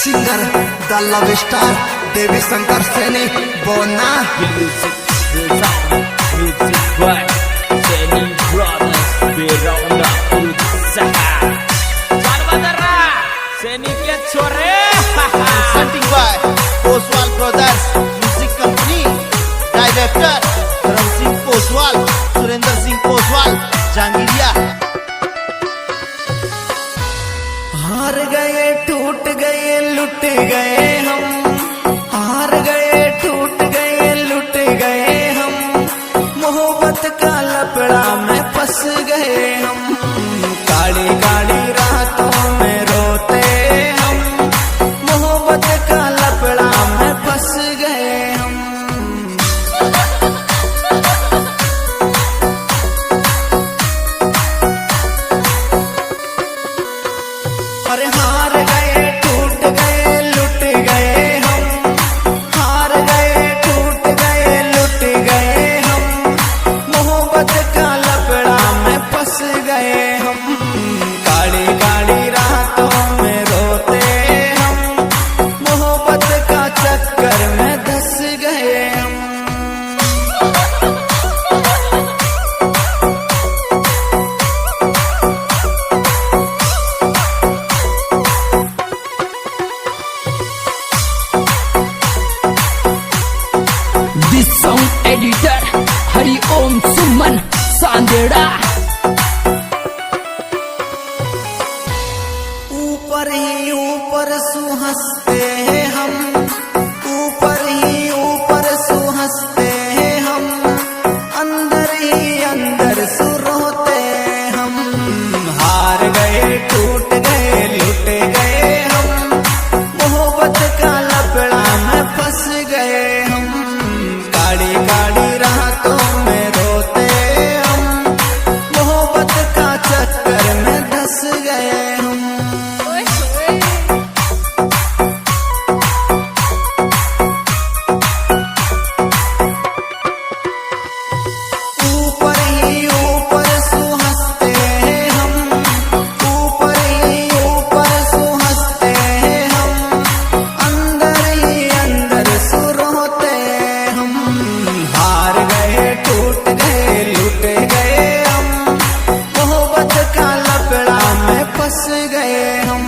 Singer द love star देवी शंकर सैनी बोना सैनी के छोरे presenting by Oswal Brothers Music Company, Director Dharam Singh Oswal, Surinder Singh Oswal, Jangiriya। हार गए टूट गए लुट गए हम, हार गए टूट गए लुट गए हम, मोहब्बत का लपड़ा में फंस गए हम, काली काली रातों में रोते हम, मोहब्बत का लपड़ा में फंस गए हम। अरे हार गए टूट गए लुट गए हम, हार गए टूट गए लुट गए हम, मोहब्बत का लपड़ा में फंस गए हम, काली काली रातों में रोते हम, मोहब्बत का चक्कर में धंस गए हम। दिस सॉन्ग एडिटर हरि ओम सुमन सांदेड़ा। ऊपर ही ऊपर सुहंसते हैं हम, ऊपर ही ऊपर सुहंसते हैं हम, अंदर ही अंदर सुरोते हम, हार गए टूट गए लुट गए हम, मोहब्बत का लपड़ा में फंस गए हम, काली काली रातों में रोते हम, मोहब्बत का चक्कर में धंस गए हम। ऊपर ही ऊपर सुहंसते हैं हम, ऊपर ही ऊपर सुहंसते हैं हम, अंदर ही अंदर सुरोते हम, हार गए टूट गए लुट गए हम, मोहब्बत का लपड़ा में फंस गए हम।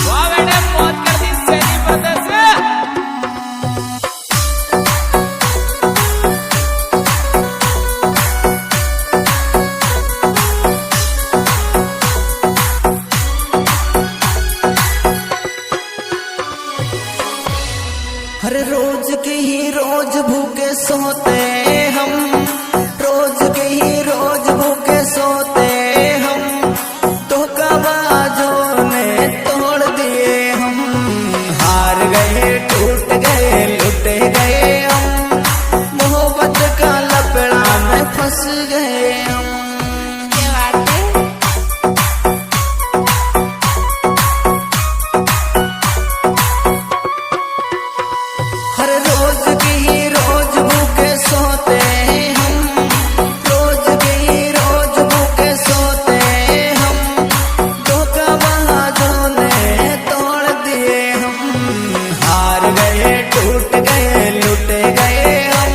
वाह बेटे मौत कर दी सैनी ब्रदर्स से। हर रोज के ही रोज भूखे सोते हम, रोज के ही रोज भूखे सोते हम, धोखाबाजों ने तोड़ दिए हम, हार गए टूट गए लुट गए हम, मोहब्बत का लपड़ा में फंस गए हम। हर रोज के ही रोज भूखे सोते हम, रोज के ही रोज भूखे सोते हम, धोखाबाजों ने तोड़ दिए हम, हार गए टूट गए लुट गए हम,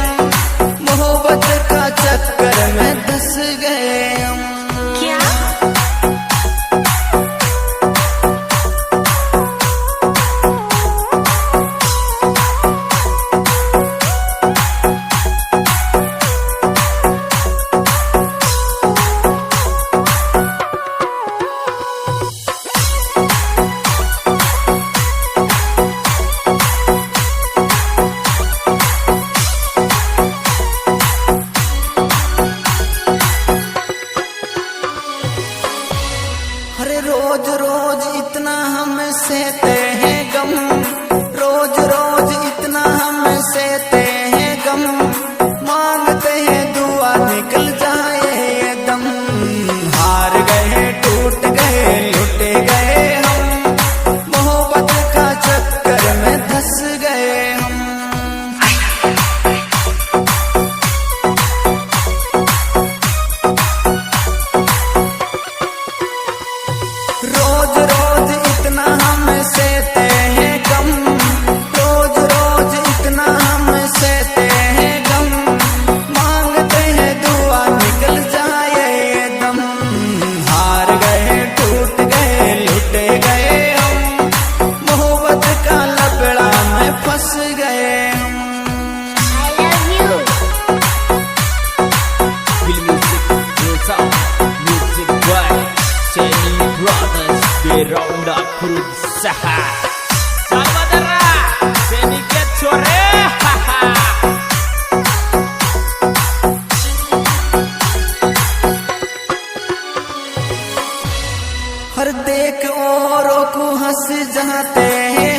मोहब्बत का चक्कर में धंस गए हम। अरे रोज रोज इतना हम सहते हैं गम, रोज रोज इतना हम सहते हैं गम, मांगते हैं दुआ निकल जाए ये दम, हार गए टूट गए लुट गए हम, मोहब्बत का चक्कर में धंस गए रोज इतना हम सहते हैं गम, रोज रोज इतना हम सहते हैं गम, मांगते हैं दुआ निकल जाए ये दम। हार गए टूट गए लुट गए हम, मोहब्बत का लपड़ा में फंस गए हम। Music by Seni Brothers Beronda berusaha. Saudara Seni ke sore. हर देख औरों को हंस जाते हैं